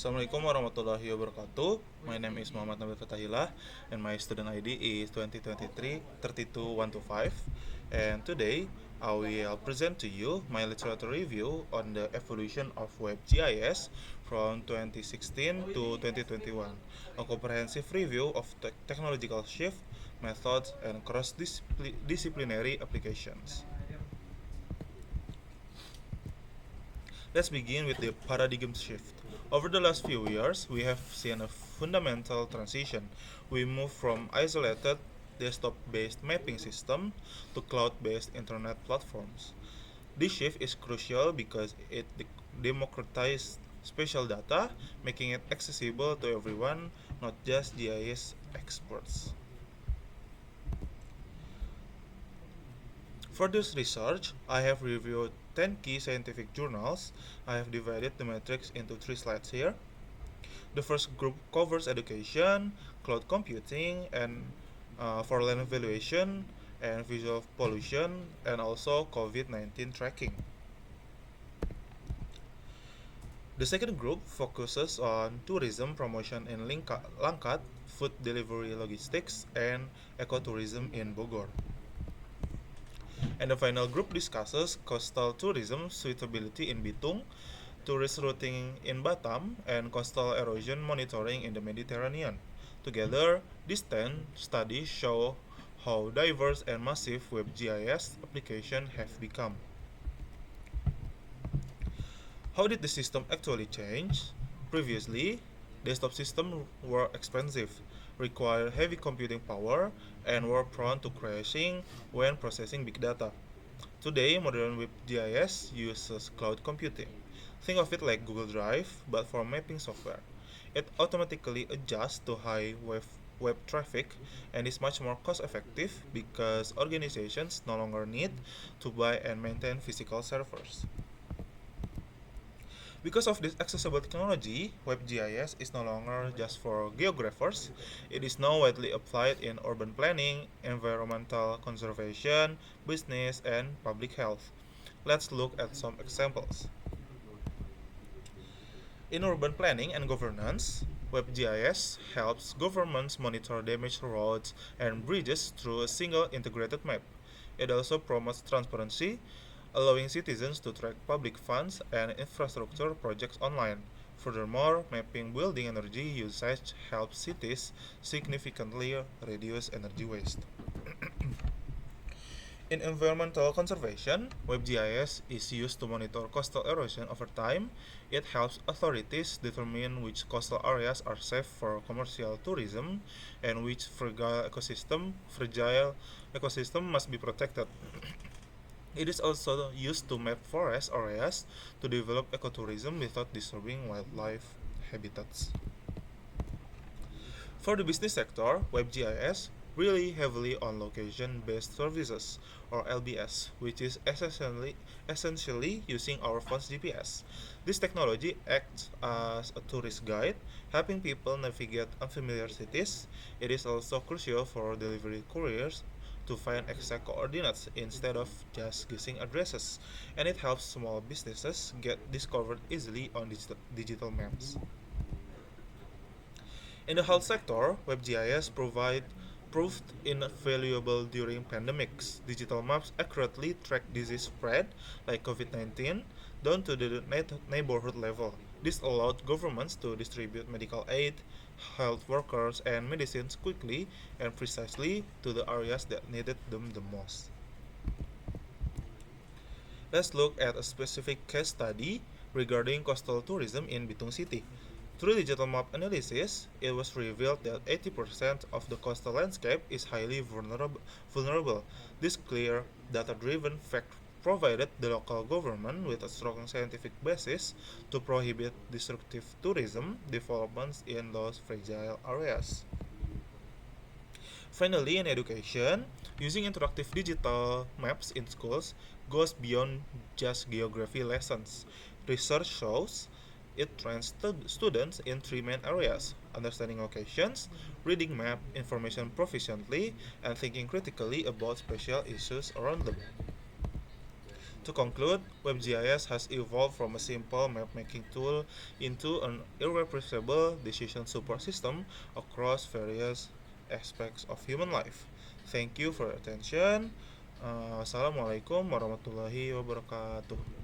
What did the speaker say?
Assalamualaikum warahmatullahi wabarakatuh. My name is Muhammad Nabil Fatahillah and my student ID is 2023-32125. And today I will present to you my literature review on the evolution of WebGIS from 2016 to 2021, a comprehensive review of technological shift, methods, and cross-disciplinary applications. Let's begin with the paradigm shift. Over the last few years, we have seen a fundamental transition. We moved from isolated desktop based mapping system to cloud based internet platforms. This shift is crucial because it democratizes spatial data, making it accessible to everyone, not just GIS experts. For this research, I have reviewed 10 key scientific journals. I have divided the matrix into 3 slides here. The first group covers education, cloud computing, and for land evaluation, and visual pollution, and also COVID-19 tracking. The second group focuses on tourism promotion in Langkat, food delivery logistics, and ecotourism in Bogor. And the final group discusses coastal tourism suitability in Bitung, tourist routing in Batam, and coastal erosion monitoring in the Mediterranean. Together, these 10 studies show how diverse and massive WebGIS applications have become. How did the system actually change? Previously, desktop systems were expensive, required heavy computing power, and were prone to crashing when processing big data. Today, modern WebGIS uses cloud computing. Think of it like Google Drive, but for mapping software. It automatically adjusts to high web traffic and is much more cost effective because organizations no longer need to buy and maintain physical servers. Because of this accessible technology, WebGIS is no longer just for geographers. It is now widely applied in urban planning, environmental conservation, business, and public health. Let's look at some examples. In urban planning and governance, WebGIS helps governments monitor damaged roads and bridges through a single integrated map. It also promotes transparency, allowing citizens to track public funds and infrastructure projects online. Furthermore, mapping building energy usage helps cities significantly reduce energy waste. In environmental conservation, WebGIS is used to monitor coastal erosion over time. It helps authorities determine which coastal areas are safe for commercial tourism and which fragile ecosystem must be protected. It is also used to map forest areas to develop ecotourism without disturbing wildlife habitats. For the business sector, WebGIS really heavily on location-based services or LBS, which is essentially using our phone's GPS. This technology acts as a tourist guide, helping people navigate unfamiliar cities. It is also crucial for delivery couriers to find exact coordinates instead of just guessing addresses, and it helps small businesses get discovered easily on digital maps. In the health sector, WebGIS proved invaluable during pandemics. Digital maps accurately track disease spread, like COVID-19, down to the neighborhood level. This allowed governments to distribute medical aid, health workers, and medicines quickly and precisely to the areas that needed them the most. Let's look at a specific case study regarding coastal tourism in Bitung City. Through digital map analysis, it was revealed that 80% of the coastal landscape is highly vulnerable. This clear, data-driven fact provided the local government with a strong scientific basis to prohibit destructive tourism developments in those fragile areas. Finally, in education, using interactive digital maps in schools goes beyond just geography lessons. Research shows it trains students in 3 main areas: understanding locations, reading map information proficiently, and thinking critically about spatial issues around them. To conclude, WebGIS has evolved from a simple map-making tool into an irreplaceable decision support system across various aspects of human life. Thank you for your attention. Assalamualaikum warahmatullahi wabarakatuh.